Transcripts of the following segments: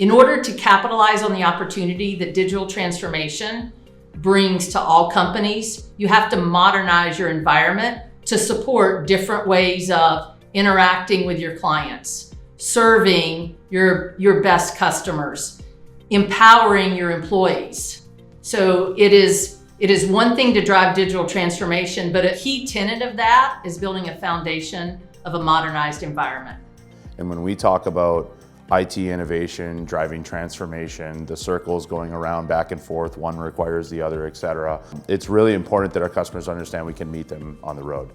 In order to capitalize on the opportunity that digital transformation brings to all companies, you have to modernize your environment to support different ways of interacting with your clients, serving your best customers, empowering your employees. So it is one thing to drive digital transformation, but a key tenet of that is building a foundation of a modernized environment. And when we talk about IT innovation, driving transformation, the circles going around back and forth, one requires the other, et cetera. It's really important that our customers understand we can meet them on the road.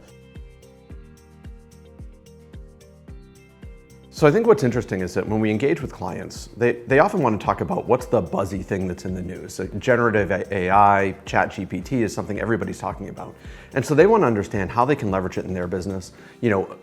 So I think what's interesting is that when we engage with clients, they often want to talk about what's the buzzy thing that's in the news. So generative AI, ChatGPT is something everybody's talking about. And so they want to understand how they can leverage it in their business,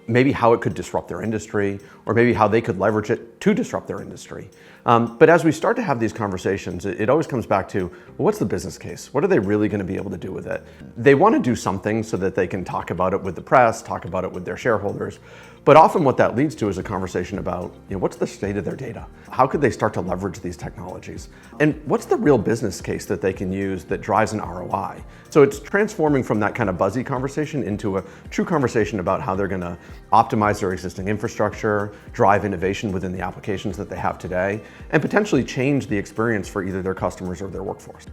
maybe how it could disrupt their industry, or maybe how they could leverage it to disrupt their industry. But as we start to have these conversations, it always comes back to, well, what's the business case? What are they really going to be able to do with it? They want to do something so that they can talk about it with the press, talk about it with their shareholders. But often what that leads to is a conversation about, what's the state of their data? How could they start to leverage these technologies? And what's the real business case that they can use that drives an ROI? So it's transforming from that kind of buzzy conversation into a true conversation about how they're going to optimize their existing infrastructure, drive innovation within the applications that they have today, and potentially change the experience for either their customers or their workforce.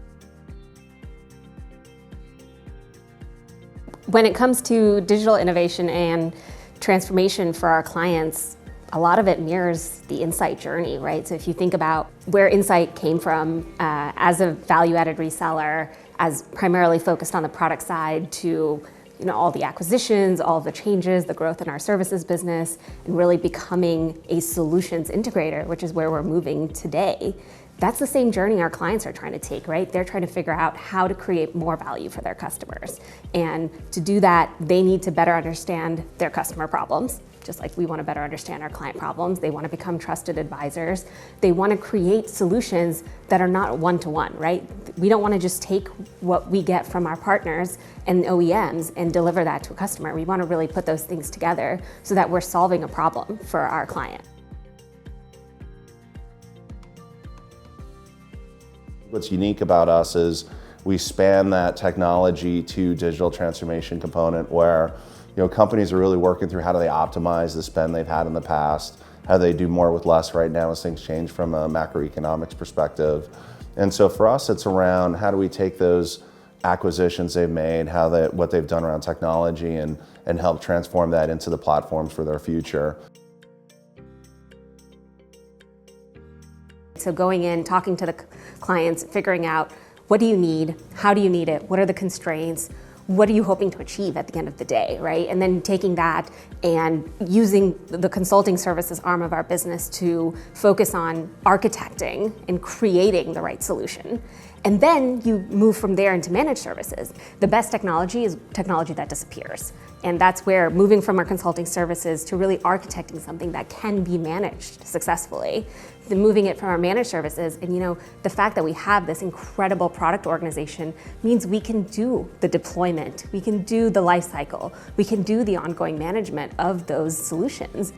When it comes to digital innovation and transformation for our clients, a lot of it mirrors the Insight journey, right? So if you think about where Insight came from as a value-added reseller, as primarily focused on the product side, to all the acquisitions, all of the changes, the growth in our services business, and really becoming a solutions integrator, which is where we're moving today. That's the same journey our clients are trying to take, right? They're trying to figure out how to create more value for their customers. And to do that, they need to better understand their customer problems, just like we want to better understand our client problems. They want to become trusted advisors. They want to create solutions that are not one-to-one, right? We don't want to just take what we get from our partners and OEMs and deliver that to a customer. We want to really put those things together so that we're solving a problem for our client. What's unique about us is we span that technology to digital transformation component where companies are really working through how do they optimize the spend they've had in the past, how do they do more with less right now as things change from a macroeconomics perspective. And so for us, it's around how do we take those acquisitions they've made, what they've done around technology and help transform that into the platforms for their future. So going in, talking to the clients, figuring out what do you need, how do you need it, what are the constraints, what are you hoping to achieve at the end of the day, right? And then taking that and using the consulting services arm of our business to focus on architecting and creating the right solution. And then you move from there into managed services. The best technology is technology that disappears. And that's where moving from our consulting services to really architecting something that can be managed successfully, then moving it from our managed services. And the fact that we have this incredible product organization means we can do the deployment, we can do the life cycle, we can do the ongoing management of those solutions.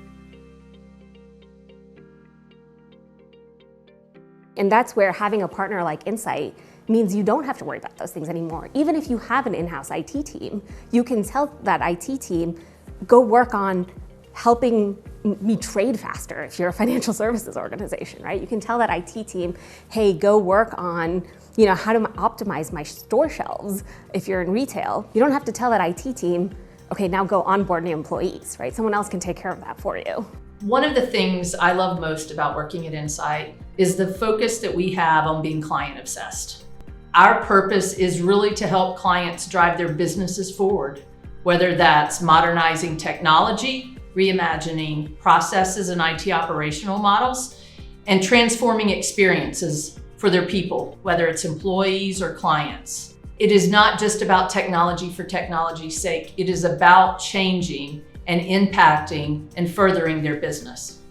And that's where having a partner like Insight means you don't have to worry about those things anymore. Even if you have an in-house IT team, you can tell that IT team, go work on helping me trade faster if you're a financial services organization, right? You can tell that IT team, hey, go work on how to optimize my store shelves if you're in retail. You don't have to tell that IT team, okay, now go onboard new employees, right? Someone else can take care of that for you. One of the things I love most about working at Insight is the focus that we have on being client obsessed. Our purpose is really to help clients drive their businesses forward, whether that's modernizing technology, reimagining processes and IT operational models, and transforming experiences for their people, whether it's employees or clients. It is not just about technology for technology's sake. It is about changing and impacting and furthering their business.